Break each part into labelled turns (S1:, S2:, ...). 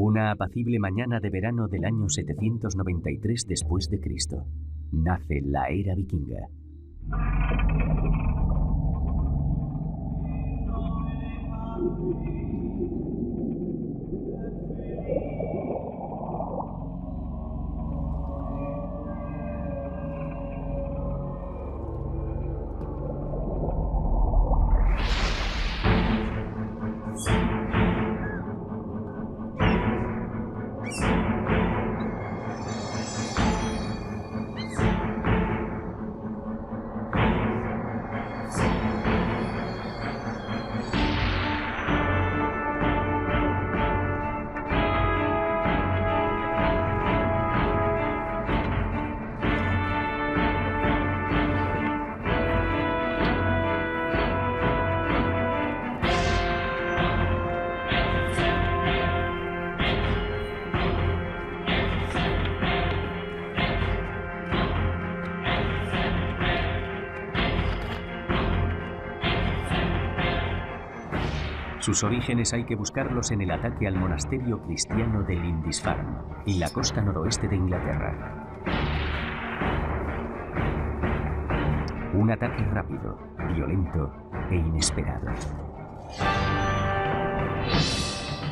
S1: Una apacible mañana de verano del año 793 después de Cristo. Nace la era vikinga. Sus orígenes hay que buscarlos en el ataque al monasterio cristiano de Lindisfarne, en la costa noroeste de Inglaterra. Un ataque rápido, violento e inesperado.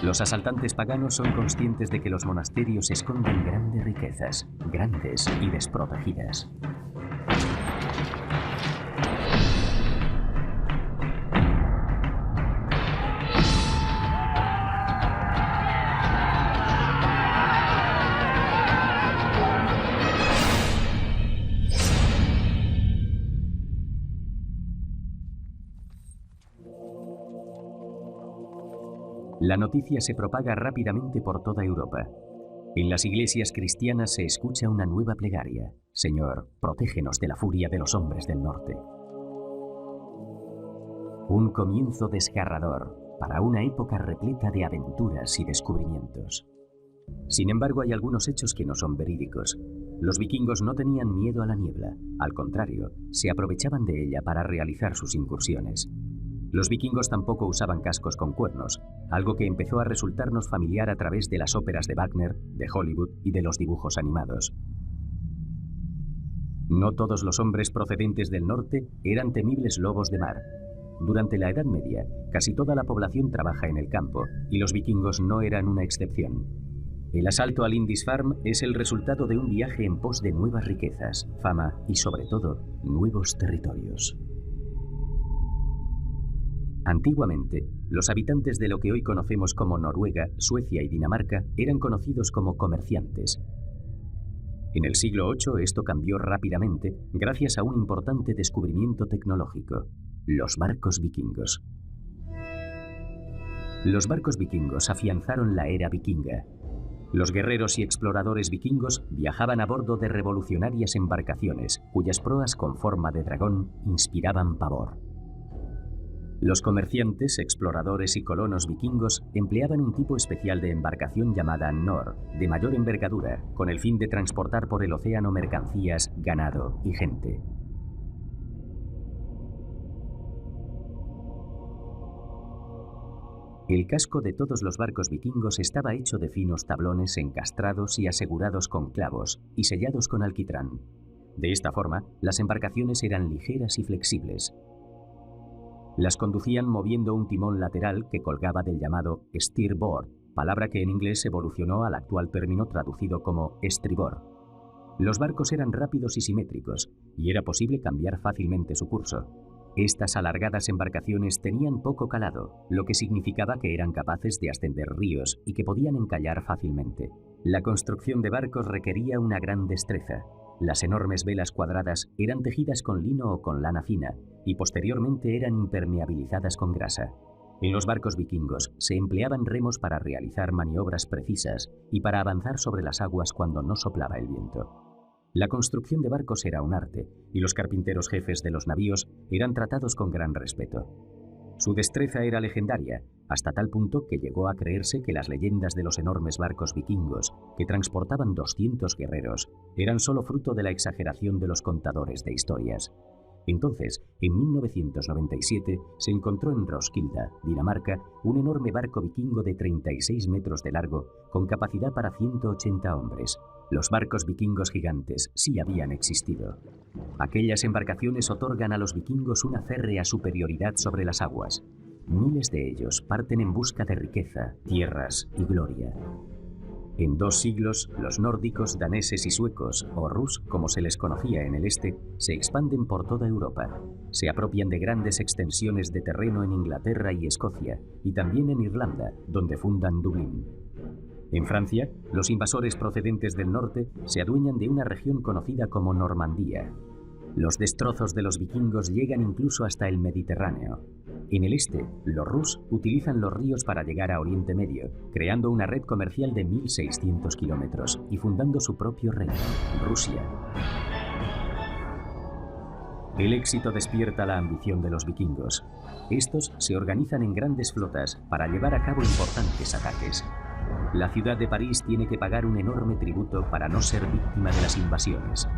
S1: Los asaltantes paganos son conscientes de que los monasterios esconden grandes riquezas, grandes y desprotegidas. La noticia se propaga rápidamente por toda Europa. En las iglesias cristianas se escucha una nueva plegaria. Señor, protégenos de la furia de los hombres del norte. Un comienzo desgarrador para una época repleta de aventuras y descubrimientos. Sin embargo, hay algunos hechos que no son verídicos. Los vikingos no tenían miedo a la niebla. Al contrario, se aprovechaban de ella para realizar sus incursiones. Los vikingos tampoco usaban cascos con cuernos, algo que empezó a resultarnos familiar a través de las óperas de Wagner, de Hollywood y de los dibujos animados. No todos los hombres procedentes del norte eran temibles lobos de mar. Durante la Edad Media, casi toda la población trabaja en el campo, y los vikingos no eran una excepción. El asalto a Lindisfarne es el resultado de un viaje en pos de nuevas riquezas, fama y, sobre todo, nuevos territorios. Antiguamente, los habitantes de lo que hoy conocemos como Noruega, Suecia y Dinamarca eran conocidos como comerciantes. En el siglo VIII esto cambió rápidamente gracias a un importante descubrimiento tecnológico: los barcos vikingos. Los barcos vikingos afianzaron la era vikinga. Los guerreros y exploradores vikingos viajaban a bordo de revolucionarias embarcaciones, cuyas proas con forma de dragón inspiraban pavor. Los comerciantes, exploradores y colonos vikingos empleaban un tipo especial de embarcación llamada Nor, de mayor envergadura, con el fin de transportar por el océano mercancías, ganado y gente. El casco de todos los barcos vikingos estaba hecho de finos tablones encastrados y asegurados con clavos y sellados con alquitrán. De esta forma, las embarcaciones eran ligeras y flexibles. Las conducían moviendo un timón lateral que colgaba del llamado steerboard, palabra que en inglés evolucionó al actual término traducido como estribor. Los barcos eran rápidos y simétricos, y era posible cambiar fácilmente su curso. Estas alargadas embarcaciones tenían poco calado, lo que significaba que eran capaces de ascender ríos y que podían encallar fácilmente. La construcción de barcos requería una gran destreza. Las enormes velas cuadradas eran tejidas con lino o con lana fina y posteriormente eran impermeabilizadas con grasa. En los barcos vikingos se empleaban remos para realizar maniobras precisas y para avanzar sobre las aguas cuando no soplaba el viento. La construcción de barcos era un arte y los carpinteros jefes de los navíos eran tratados con gran respeto. Su destreza era legendaria, hasta tal punto que llegó a creerse que las leyendas de los enormes barcos vikingos, que transportaban 200 guerreros, eran solo fruto de la exageración de los contadores de historias. Entonces, en 1997, se encontró en Roskilde, Dinamarca, un enorme barco vikingo de 36 metros de largo, con capacidad para 180 hombres. Los barcos vikingos gigantes sí habían existido. Aquellas embarcaciones otorgan a los vikingos una férrea superioridad sobre las aguas. Miles de ellos parten en busca de riqueza, tierras y gloria. En 2 siglos, los nórdicos, daneses y suecos, o rus, como se les conocía en el este, se expanden por toda Europa. Se apropian de grandes extensiones de terreno en Inglaterra y Escocia, y también en Irlanda, donde fundan Dublín. En Francia, los invasores procedentes del norte se adueñan de una región conocida como Normandía. Los destrozos de los vikingos llegan incluso hasta el Mediterráneo. En el este, los rus utilizan los ríos para llegar a Oriente Medio, creando una red comercial de 1.600 kilómetros y fundando su propio reino, Rusia. El éxito despierta la ambición de los vikingos. Estos se organizan en grandes flotas para llevar a cabo importantes ataques. La ciudad de París tiene que pagar un enorme tributo para no ser víctima de las invasiones.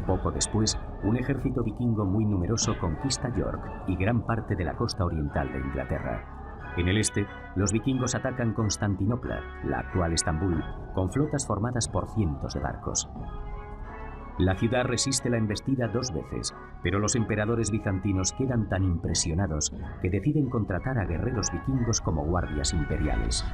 S1: Poco después, un ejército vikingo muy numeroso conquista York y gran parte de la costa oriental de Inglaterra. En el este, los vikingos atacan Constantinopla, la actual Estambul, con flotas formadas por cientos de barcos. La ciudad resiste la embestida 2 veces, pero los emperadores bizantinos quedan tan impresionados que deciden contratar a guerreros vikingos como guardias imperiales.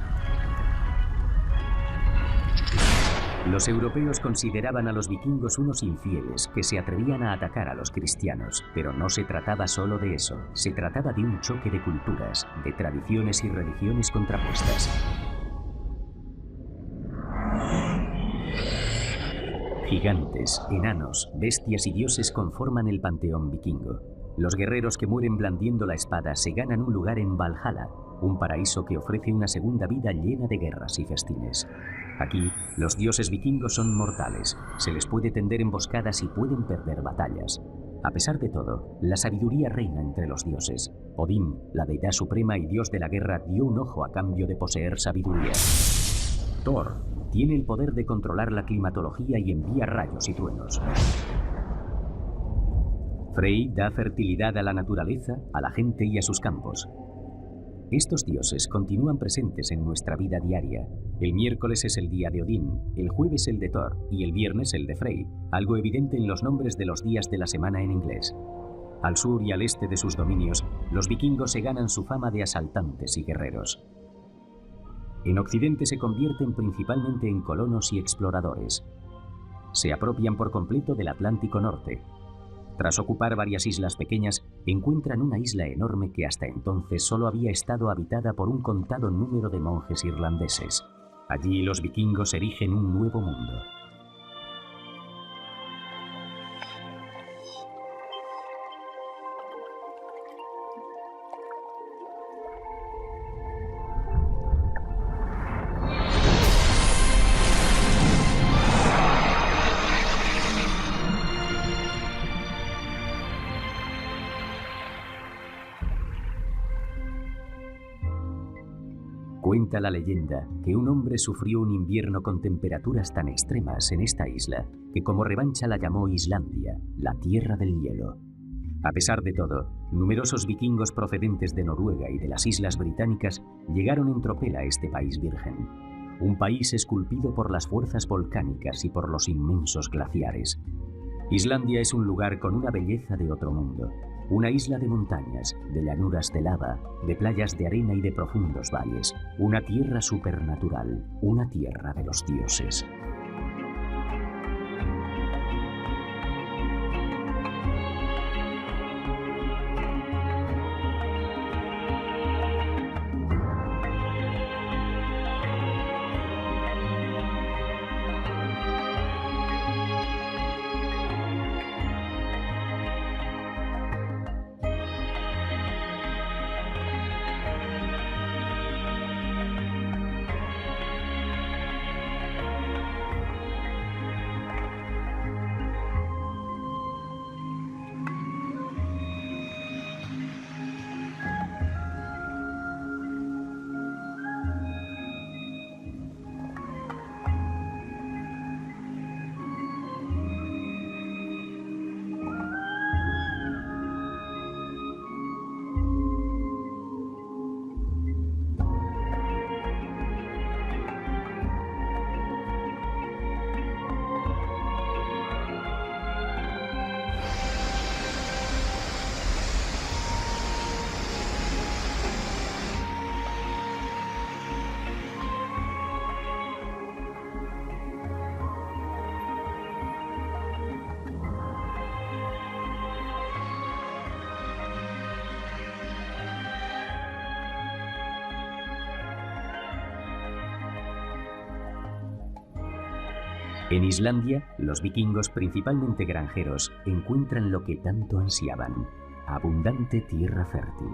S1: Los europeos consideraban a los vikingos unos infieles que se atrevían a atacar a los cristianos, pero no se trataba solo de eso, se trataba de un choque de culturas, de tradiciones y religiones contrapuestas. Gigantes, enanos, bestias y dioses conforman el panteón vikingo. Los guerreros que mueren blandiendo la espada se ganan un lugar en Valhalla, un paraíso que ofrece una segunda vida llena de guerras y festines. Aquí, los dioses vikingos son mortales, se les puede tender emboscadas y pueden perder batallas. A pesar de todo, la sabiduría reina entre los dioses. Odín, la deidad suprema y dios de la guerra, dio un ojo a cambio de poseer sabiduría. Thor tiene el poder de controlar la climatología y envía rayos y truenos. Frey da fertilidad a la naturaleza, a la gente y a sus campos. Estos dioses continúan presentes en nuestra vida diaria. El miércoles es el día de Odín, el jueves el de Thor y el viernes el de Frey, algo evidente en los nombres de los días de la semana en inglés. Al sur y al este de sus dominios, los vikingos se ganan su fama de asaltantes y guerreros. En Occidente se convierten principalmente en colonos y exploradores. Se apropian por completo del Atlántico Norte. Tras ocupar varias islas pequeñas, encuentran una isla enorme que hasta entonces solo había estado habitada por un contado número de monjes irlandeses. Allí los vikingos erigen un nuevo mundo. Cuenta la leyenda que un hombre sufrió un invierno con temperaturas tan extremas en esta isla que como revancha la llamó Islandia, la tierra del hielo. A pesar de todo, numerosos vikingos procedentes de Noruega y de las islas británicas llegaron en tropel a este país virgen. Un país esculpido por las fuerzas volcánicas y por los inmensos glaciares. Islandia es un lugar con una belleza de otro mundo. Una isla de montañas, de llanuras de lava, de playas de arena y de profundos valles. Una tierra supernatural, una tierra de los dioses. En Islandia, los vikingos, principalmente granjeros, encuentran lo que tanto ansiaban: abundante tierra fértil.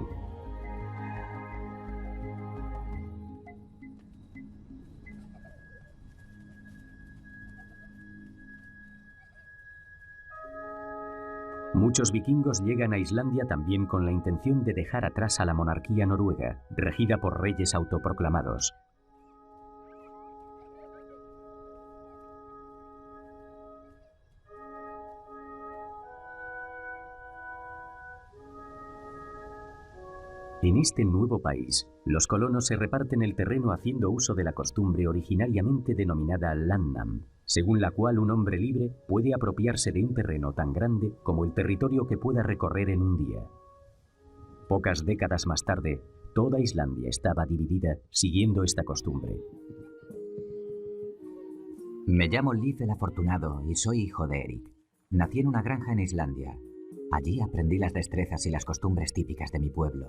S1: Muchos vikingos llegan a Islandia también con la intención de dejar atrás a la monarquía noruega, regida por reyes autoproclamados. En este nuevo país, los colonos se reparten el terreno haciendo uso de la costumbre originariamente denominada landnam, según la cual un hombre libre puede apropiarse de un terreno tan grande como el territorio que pueda recorrer en un día. Pocas décadas más tarde, toda Islandia estaba dividida siguiendo esta costumbre.
S2: Me llamo Liv el Afortunado y soy hijo de Eric. Nací en una granja en Islandia. Allí aprendí las destrezas y las costumbres típicas de mi pueblo.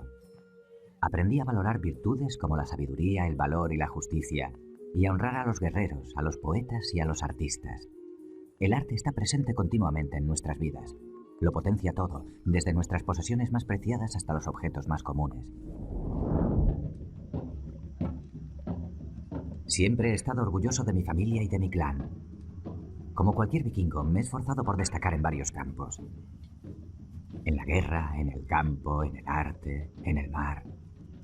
S2: Aprendí a valorar virtudes como la sabiduría, el valor y la justicia, y a honrar a los guerreros, a los poetas y a los artistas. El arte está presente continuamente en nuestras vidas. Lo potencia todo, desde nuestras posesiones más preciadas hasta los objetos más comunes. Siempre he estado orgulloso de mi familia y de mi clan. Como cualquier vikingo, me he esforzado por destacar en varios campos. En la guerra, en el campo, en el arte, en el mar.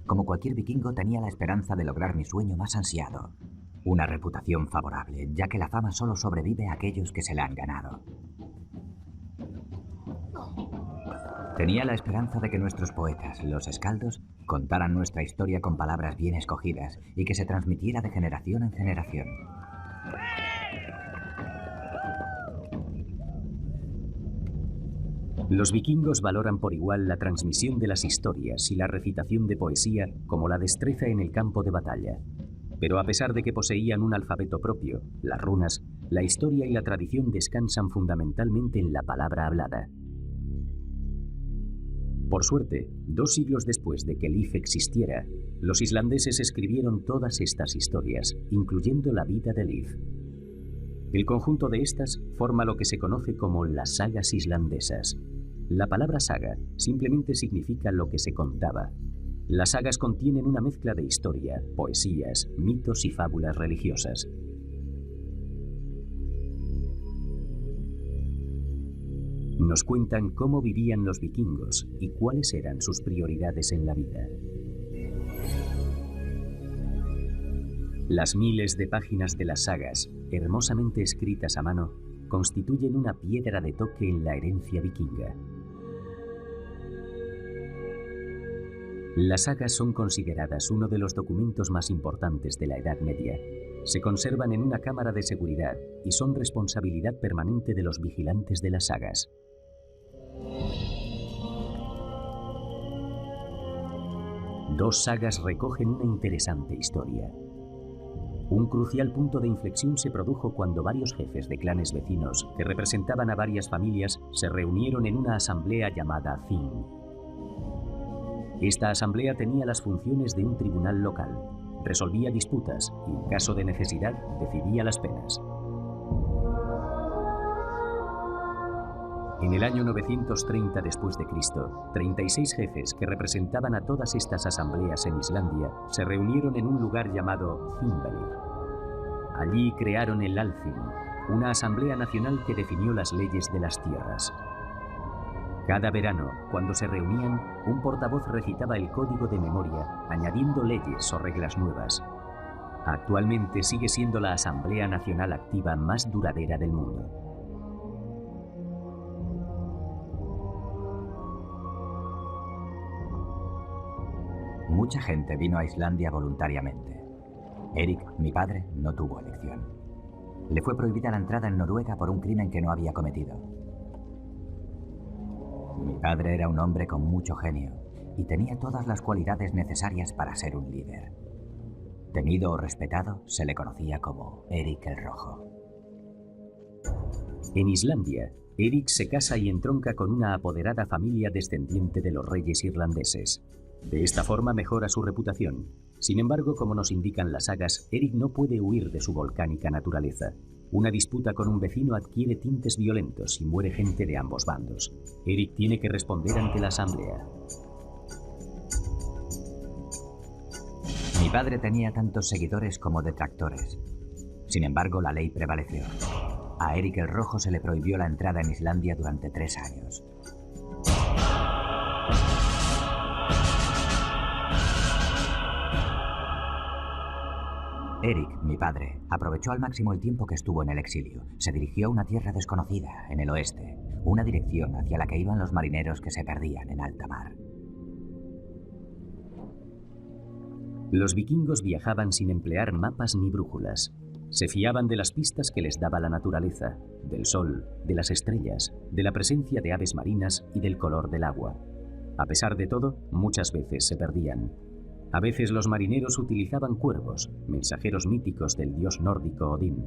S2: Como cualquier vikingo, tenía la esperanza de lograr mi sueño más ansiado. Una reputación favorable, ya que la fama solo sobrevive a aquellos que se la han ganado. Tenía la esperanza de que nuestros poetas, los escaldos, contaran nuestra historia con palabras bien escogidas y que se transmitiera de generación en generación.
S1: Los vikingos valoran por igual la transmisión de las historias y la recitación de poesía como la destreza en el campo de batalla. Pero a pesar de que poseían un alfabeto propio, las runas, la historia y la tradición descansan fundamentalmente en la palabra hablada. Por suerte, 2 siglos después de que Liv existiera, los islandeses escribieron todas estas historias, incluyendo la vida de Liv. El conjunto de estas forma lo que se conoce como las sagas islandesas. La palabra saga simplemente significa lo que se contaba. Las sagas contienen una mezcla de historia, poesías, mitos y fábulas religiosas. Nos cuentan cómo vivían los vikingos y cuáles eran sus prioridades en la vida. Las miles de páginas de las sagas, hermosamente escritas a mano, constituyen una piedra de toque en la herencia vikinga. Las sagas son consideradas uno de los documentos más importantes de la Edad Media. Se conservan en una cámara de seguridad y son responsabilidad permanente de los vigilantes de las sagas. Dos sagas recogen una interesante historia. Un crucial punto de inflexión se produjo cuando varios jefes de clanes vecinos que representaban a varias familias se reunieron en una asamblea llamada Þing. Esta asamblea tenía las funciones de un tribunal local, resolvía disputas y, en caso de necesidad, decidía las penas. En el año 930 después de Cristo, 36 jefes que representaban a todas estas asambleas en Islandia se reunieron en un lugar llamado Þingvellir. Allí crearon el Alþing, una asamblea nacional que definió las leyes de las tierras. Cada verano, cuando se reunían, un portavoz recitaba el código de memoria, añadiendo leyes o reglas nuevas. Actualmente sigue siendo la asamblea nacional activa más duradera del mundo.
S2: Mucha gente vino a Islandia voluntariamente. Eric, mi padre, no tuvo elección. Le fue prohibida la entrada en Noruega por un crimen que no había cometido. Mi padre era un hombre con mucho genio y tenía todas las cualidades necesarias para ser un líder. Temido o respetado, se le conocía como Eric el Rojo.
S1: En Islandia, Eric se casa y entronca con una apoderada familia descendiente de los reyes irlandeses. De esta forma mejora su reputación. Sin embargo, como nos indican las sagas, Eric no puede huir de su volcánica naturaleza. Una disputa con un vecino adquiere tintes violentos y muere gente de ambos bandos. Eric tiene que responder ante la asamblea.
S2: Mi padre tenía tantos seguidores como detractores. Sin embargo, la ley prevaleció. A Eric el Rojo se le prohibió la entrada en Islandia durante 3 años. Eric, mi padre, aprovechó al máximo el tiempo que estuvo en el exilio. Se dirigió a una tierra desconocida, en el oeste, una dirección hacia la que iban los marineros que se perdían en alta mar.
S1: Los vikingos viajaban sin emplear mapas ni brújulas. Se fiaban de las pistas que les daba la naturaleza, del sol, de las estrellas, de la presencia de aves marinas y del color del agua. A pesar de todo, muchas veces se perdían. A veces los marineros utilizaban cuervos, mensajeros míticos del dios nórdico Odín.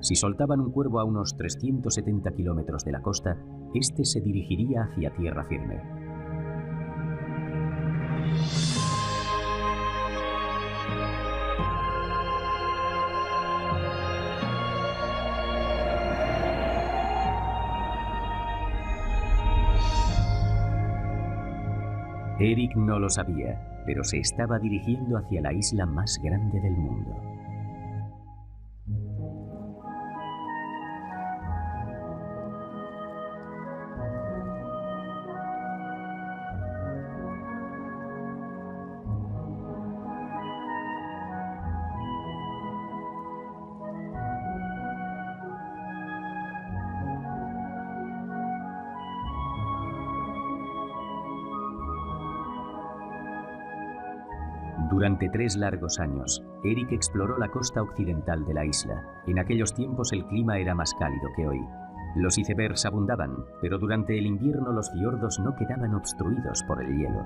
S1: Si soltaban un cuervo a unos 370 kilómetros de la costa, este se dirigiría hacia tierra firme. Eric no lo sabía, pero se estaba dirigiendo hacia la isla más grande del mundo. Durante 3 largos años, Eric exploró la costa occidental de la isla. En aquellos tiempos el clima era más cálido que hoy. Los icebergs abundaban, pero durante el invierno los fiordos no quedaban obstruidos por el hielo.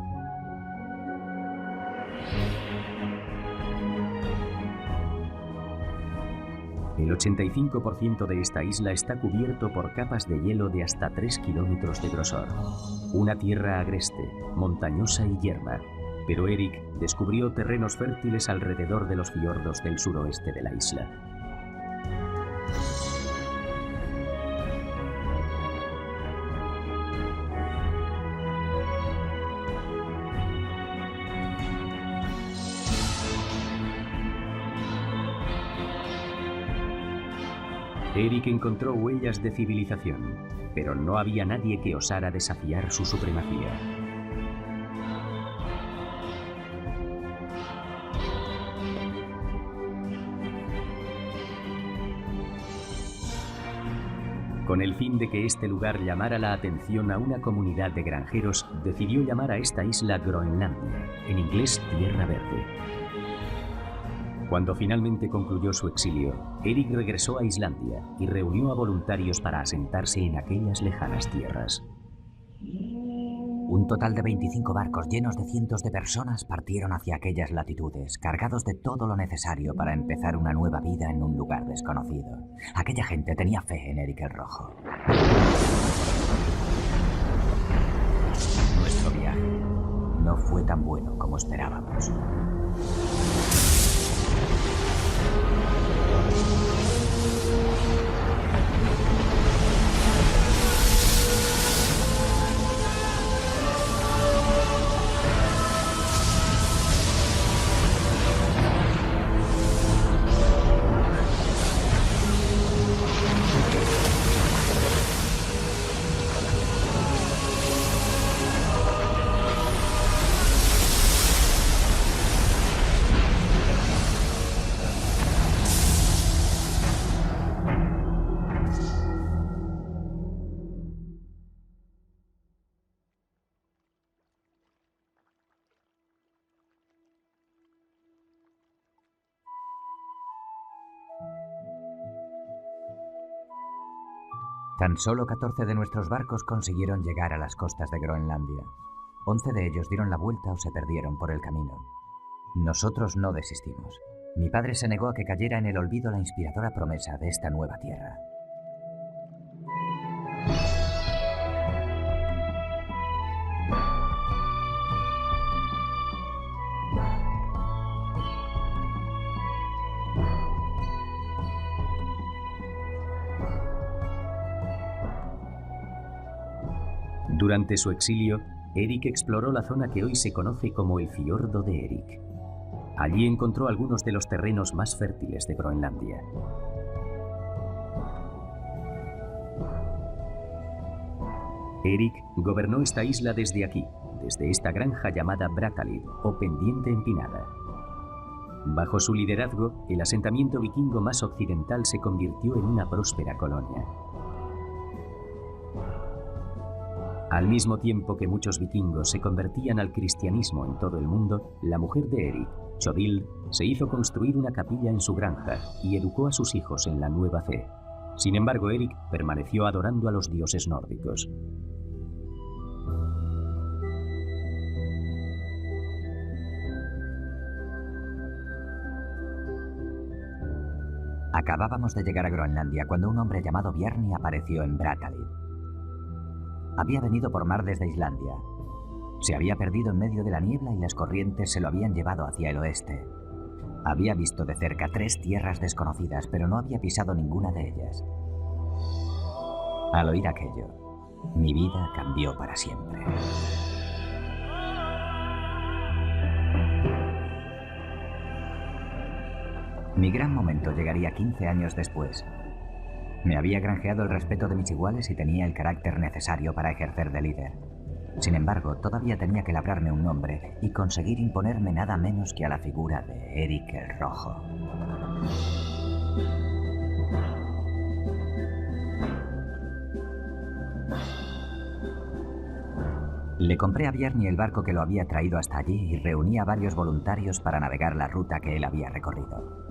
S1: El 85% de esta isla está cubierto por capas de hielo de hasta 3 kilómetros de grosor. Una tierra agreste, montañosa y yerma. Pero Eric descubrió terrenos fértiles alrededor de los fiordos del suroeste de la isla. Eric encontró huellas de civilización, pero no había nadie que osara desafiar su supremacía. Con el fin de que este lugar llamara la atención a una comunidad de granjeros, decidió llamar a esta isla Groenlandia, en inglés Tierra Verde. Cuando finalmente concluyó su exilio, Eric regresó a Islandia y reunió a voluntarios para asentarse en aquellas lejanas tierras.
S2: Un total de 25 barcos llenos de cientos de personas partieron hacia aquellas latitudes, cargados de todo lo necesario para empezar una nueva vida en un lugar desconocido. Aquella gente tenía fe en Eric el Rojo. Nuestro viaje no fue tan bueno como esperábamos. Tan solo 14 de nuestros barcos consiguieron llegar a las costas de Groenlandia. 11 de ellos dieron la vuelta o se perdieron por el camino. Nosotros no desistimos. Mi padre se negó a que cayera en el olvido la inspiradora promesa de esta nueva tierra.
S1: Durante su exilio, Erik exploró la zona que hoy se conoce como el Fiordo de Erik. Allí encontró algunos de los terrenos más fértiles de Groenlandia. Erik gobernó esta isla desde aquí, desde esta granja llamada Brattahlid, o pendiente empinada. Bajo su liderazgo, el asentamiento vikingo más occidental se convirtió en una próspera colonia. Al mismo tiempo que muchos vikingos se convertían al cristianismo en todo el mundo, la mujer de Erik, Tjóðild, se hizo construir una capilla en su granja y educó a sus hijos en la nueva fe. Sin embargo, Erik permaneció adorando a los dioses nórdicos.
S2: Acabábamos de llegar a Groenlandia cuando un hombre llamado Bjarni apareció en Brattahlid. Había venido por mar desde Islandia. Se había perdido en medio de la niebla y las corrientes se lo habían llevado hacia el oeste. Había visto de cerca 3 tierras desconocidas, pero no había pisado ninguna de ellas. Al oír aquello, mi vida cambió para siempre. Mi gran momento llegaría 15 años después. Me había granjeado el respeto de mis iguales y tenía el carácter necesario para ejercer de líder. Sin embargo, todavía tenía que labrarme un nombre y conseguir imponerme nada menos que a la figura de Erik el Rojo. Le compré a Bjarni el barco que lo había traído hasta allí y reuní a varios voluntarios para navegar la ruta que él había recorrido.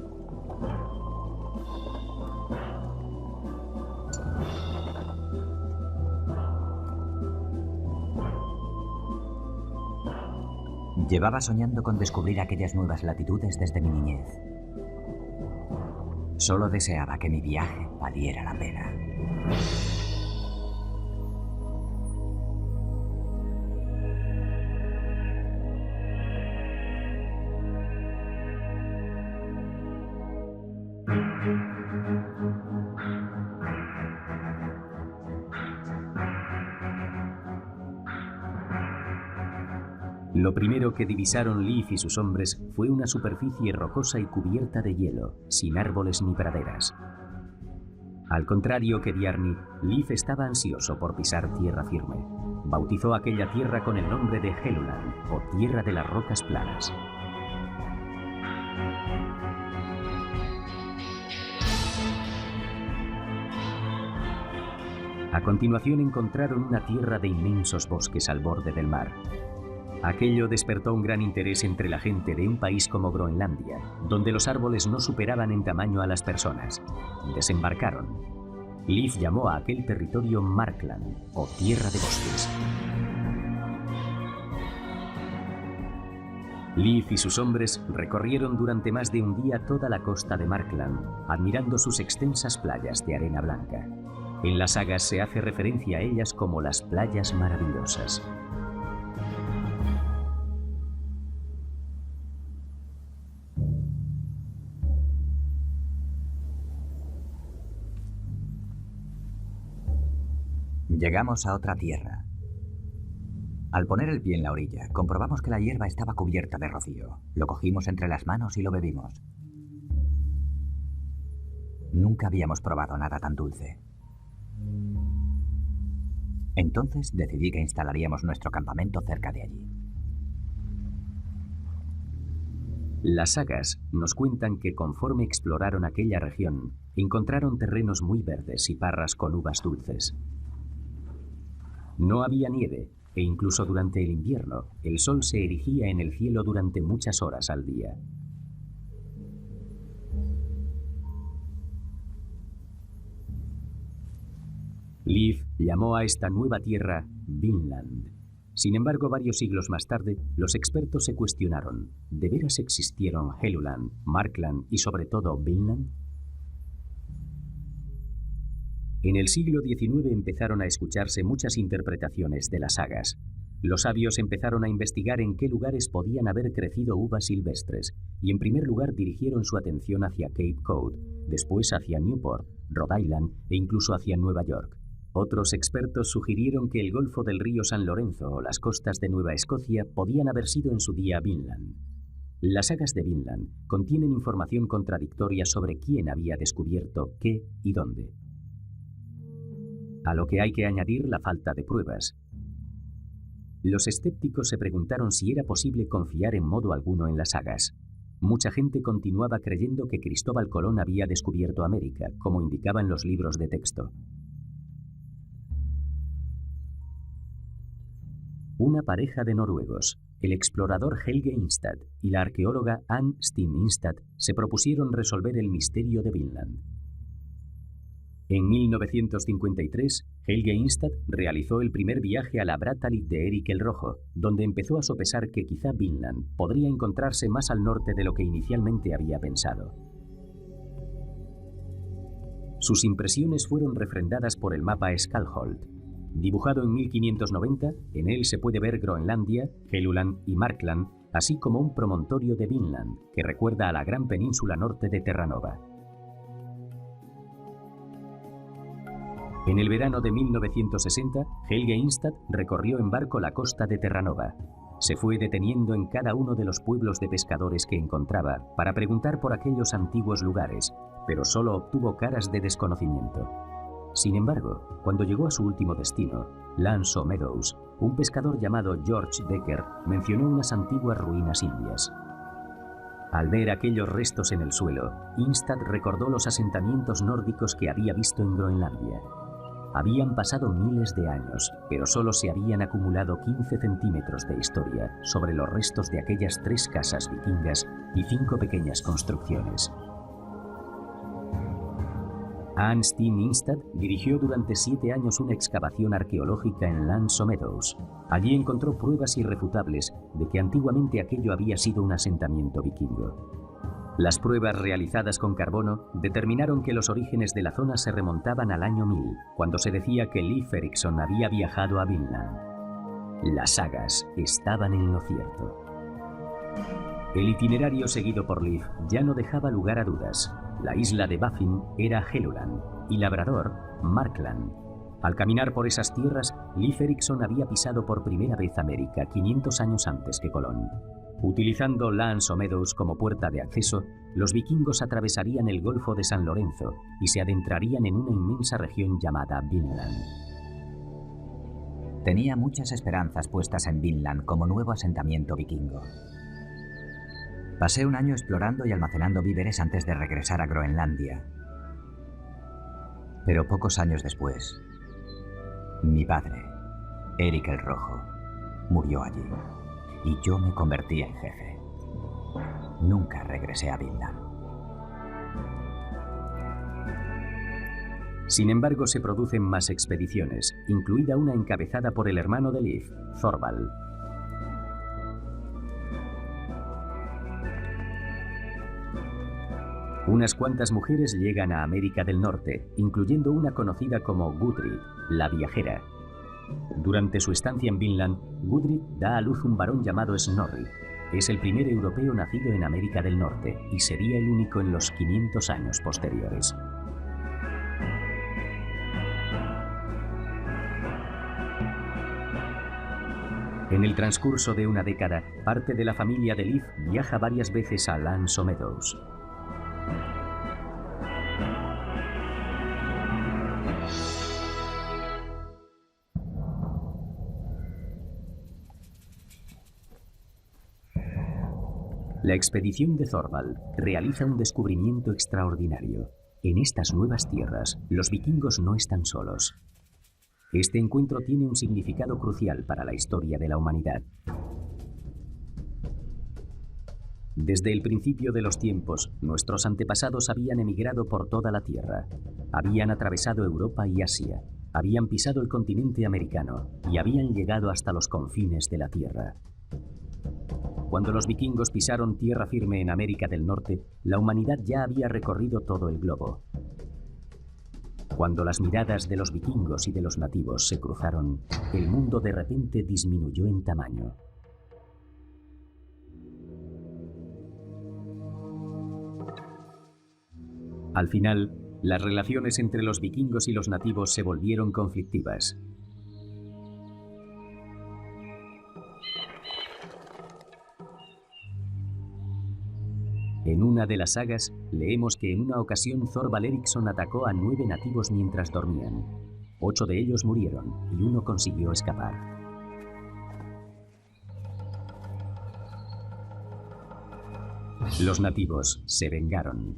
S2: Llevaba soñando con descubrir aquellas nuevas latitudes desde mi niñez. Solo deseaba que mi viaje valiera la pena.
S1: Lo primero que divisaron Leif y sus hombres fue una superficie rocosa y cubierta de hielo, sin árboles ni praderas. Al contrario que Bjarni, Leif estaba ansioso por pisar tierra firme. Bautizó aquella tierra con el nombre de Helluland, o Tierra de las Rocas Planas. A continuación encontraron una tierra de inmensos bosques al borde del mar. Aquello despertó un gran interés entre la gente de un país como Groenlandia, donde los árboles no superaban en tamaño a las personas. Desembarcaron. Leif llamó a aquel territorio Markland, o Tierra de Bosques. Leif y sus hombres recorrieron durante más de un día toda la costa de Markland, admirando sus extensas playas de arena blanca. En las sagas se hace referencia a ellas como las playas maravillosas.
S2: Llegamos a otra tierra. Al poner el pie en la orilla, comprobamos que la hierba estaba cubierta de rocío. Lo cogimos entre las manos y lo bebimos. Nunca habíamos probado nada tan dulce. Entonces decidí que instalaríamos nuestro campamento cerca de allí.
S1: Las sagas nos cuentan que conforme exploraron aquella región, encontraron terrenos muy verdes y parras con uvas dulces. No había nieve, e incluso durante el invierno, el sol se erigía en el cielo durante muchas horas al día. Leif llamó a esta nueva tierra Vinland. Sin embargo, varios siglos más tarde, los expertos se cuestionaron: ¿de veras existieron Helluland, Markland y sobre todo Vinland? En el siglo XIX empezaron a escucharse muchas interpretaciones de las sagas. Los sabios empezaron a investigar en qué lugares podían haber crecido uvas silvestres, y en primer lugar dirigieron su atención hacia Cape Cod, después hacia Newport, Rhode Island e incluso hacia Nueva York. Otros expertos sugirieron que el Golfo del río San Lorenzo o las costas de Nueva Escocia podían haber sido en su día Vinland. Las sagas de Vinland contienen información contradictoria sobre quién había descubierto qué y dónde. A lo que hay que añadir la falta de pruebas. Los escépticos se preguntaron si era posible confiar en modo alguno en las sagas. Mucha gente continuaba creyendo que Cristóbal Colón había descubierto América, como indicaban los libros de texto. Una pareja de noruegos, el explorador Helge Ingstad y la arqueóloga Anne Steen Ingstad, se propusieron resolver el misterio de Vinland. En 1953, Helge Ingstad realizó el primer viaje a la Brattahlid de Erik el Rojo, donde empezó a sopesar que quizá Vinland podría encontrarse más al norte de lo que inicialmente había pensado. Sus impresiones fueron refrendadas por el mapa Skalholt. Dibujado en 1590, en él se puede ver Groenlandia, Helluland y Markland, así como un promontorio de Vinland, que recuerda a la gran península norte de Terranova. En el verano de 1960, Helge Ingstad recorrió en barco la costa de Terranova. Se fue deteniendo en cada uno de los pueblos de pescadores que encontraba para preguntar por aquellos antiguos lugares, pero solo obtuvo caras de desconocimiento. Sin embargo, cuando llegó a su último destino, L'Anse aux Meadows, un pescador llamado George Decker mencionó unas antiguas ruinas indias. Al ver aquellos restos en el suelo, Ingstad recordó los asentamientos nórdicos que había visto en Groenlandia. Habían pasado miles de años, pero solo se habían acumulado 15 centímetros de historia sobre los restos de aquellas 3 casas vikingas y 5 pequeñas construcciones. Anne Steen Ingstad dirigió durante 7 años una excavación arqueológica en L'Anse aux Meadows. Allí encontró pruebas irrefutables de que antiguamente aquello había sido un asentamiento vikingo. Las pruebas realizadas con carbono determinaron que los orígenes de la zona se remontaban al año 1000, cuando se decía que Leif Erikson había viajado a Vinland. Las sagas estaban en lo cierto. El itinerario seguido por Leif ya no dejaba lugar a dudas. La isla de Baffin era Helluland y Labrador, Markland. Al caminar por esas tierras, Leif Erikson había pisado por primera vez América 500 años antes que Colón. Utilizando L'Anse aux Meadows como puerta de acceso, los vikingos atravesarían el Golfo de San Lorenzo y se adentrarían en una inmensa región llamada Vinland.
S2: Tenía muchas esperanzas puestas en Vinland como nuevo asentamiento vikingo. Pasé un año explorando y almacenando víveres antes de regresar a Groenlandia. Pero pocos años después, mi padre, Erik el Rojo, murió allí y yo me convertí en jefe. Nunca regresé a Vinland.
S1: Sin embargo, se producen más expediciones, incluida una encabezada por el hermano de Leif, Thorvald. Unas cuantas mujeres llegan a América del Norte, incluyendo una conocida como Gudrid, la viajera. Durante su estancia en Vinland, Gudrid da a luz un varón llamado Snorri. Es el primer europeo nacido en América del Norte y sería el único en los 500 años posteriores. En el transcurso de una década, parte de la familia de Leif viaja varias veces a L'Anse aux Meadows. La expedición de Thorvald realiza un descubrimiento extraordinario. En estas nuevas tierras, los vikingos no están solos. Este encuentro tiene un significado crucial para la historia de la humanidad. Desde el principio de los tiempos, nuestros antepasados habían emigrado por toda la Tierra. Habían atravesado Europa y Asia, habían pisado el continente americano y habían llegado hasta los confines de la Tierra. Cuando los vikingos pisaron tierra firme en América del Norte, la humanidad ya había recorrido todo el globo. Cuando las miradas de los vikingos y de los nativos se cruzaron, el mundo de repente disminuyó en tamaño. Al final, Las relaciones entre los vikingos y los nativos se volvieron conflictivas. En una de las sagas, leemos que en una ocasión Thorvald Eriksson atacó a 9 nativos mientras dormían. 8 de ellos murieron y uno consiguió escapar. Los nativos se vengaron.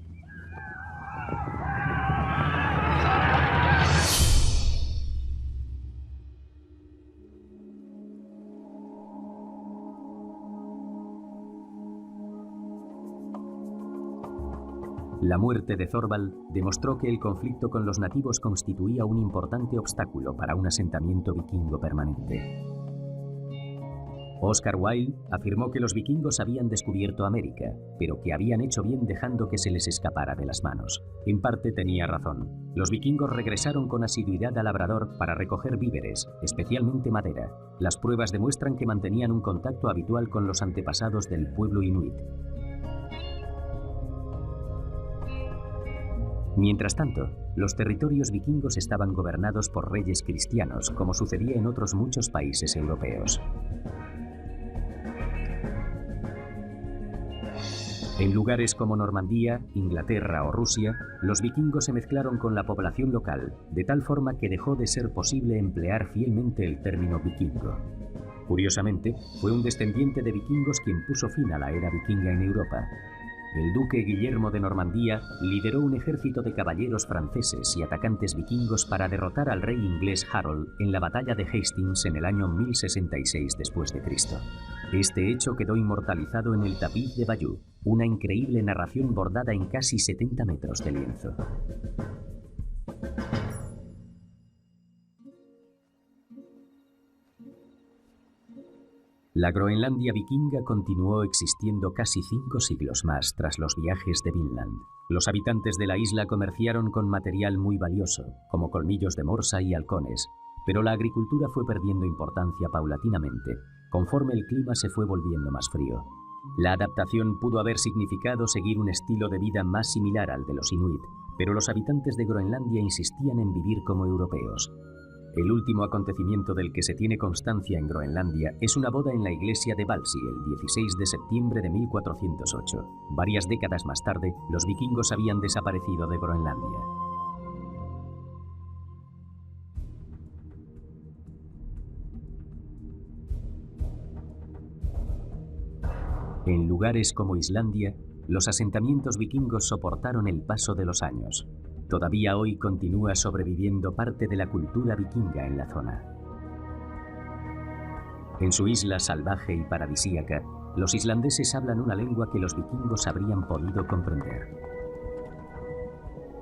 S1: La muerte de Thorvald demostró que el conflicto con los nativos constituía un importante obstáculo para un asentamiento vikingo permanente. Oscar Wilde afirmó que los vikingos habían descubierto América, pero que habían hecho bien dejando que se les escapara de las manos. En parte tenía razón. Los vikingos regresaron con asiduidad al Labrador para recoger víveres, especialmente madera. Las pruebas demuestran que mantenían un contacto habitual con los antepasados del pueblo inuit. Mientras tanto, los territorios vikingos estaban gobernados por reyes cristianos, como sucedía en otros muchos países europeos. En lugares como Normandía, Inglaterra o Rusia, los vikingos se mezclaron con la población local, de tal forma que dejó de ser posible emplear fielmente el término vikingo. Curiosamente, fue un descendiente de vikingos quien puso fin a la era vikinga en Europa. El duque Guillermo de Normandía lideró un ejército de caballeros franceses y atacantes vikingos para derrotar al rey inglés Harold en la batalla de Hastings en el año 1066 d.C. Este hecho quedó inmortalizado en el tapiz de Bayeux, una increíble narración bordada en casi 70 metros de lienzo. La Groenlandia vikinga continuó existiendo casi 5 siglos más tras los viajes de Vinland. Los habitantes de la isla comerciaron con material muy valioso, como colmillos de morsa y halcones, pero la agricultura fue perdiendo importancia paulatinamente, conforme el clima se fue volviendo más frío. La adaptación pudo haber significado seguir un estilo de vida más similar al de los inuit, pero los habitantes de Groenlandia insistían en vivir como europeos. El último acontecimiento del que se tiene constancia en Groenlandia es una boda en la iglesia de Valsi el 16 de septiembre de 1408. Varias décadas más tarde, los vikingos habían desaparecido de Groenlandia. En lugares como Islandia, los asentamientos vikingos soportaron el paso de los años. Todavía hoy continúa sobreviviendo parte de la cultura vikinga en la zona. En su isla salvaje y paradisíaca, los islandeses hablan una lengua que los vikingos habrían podido comprender.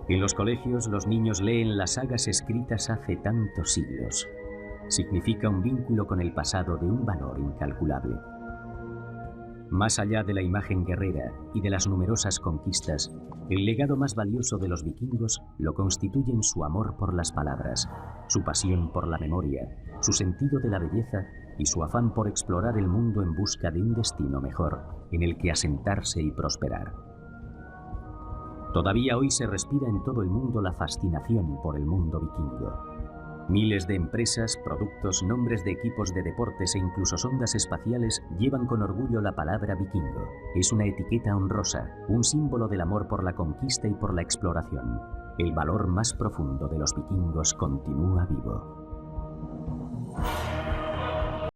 S1: En los colegios, los niños leen las sagas escritas hace tantos siglos. Significa un vínculo con el pasado de un valor incalculable. Más allá de la imagen guerrera y de las numerosas conquistas, el legado más valioso de los vikingos lo constituyen su amor por las palabras, su pasión por la memoria, su sentido de la belleza y su afán por explorar el mundo en busca de un destino mejor en el que asentarse y prosperar. Todavía hoy se respira en todo el mundo la fascinación por el mundo vikingo. Miles de empresas, productos, nombres de equipos de deportes e incluso sondas espaciales llevan con orgullo la palabra vikingo. Es una etiqueta honrosa, un símbolo del amor por la conquista y por la exploración. El valor más profundo de los vikingos continúa vivo.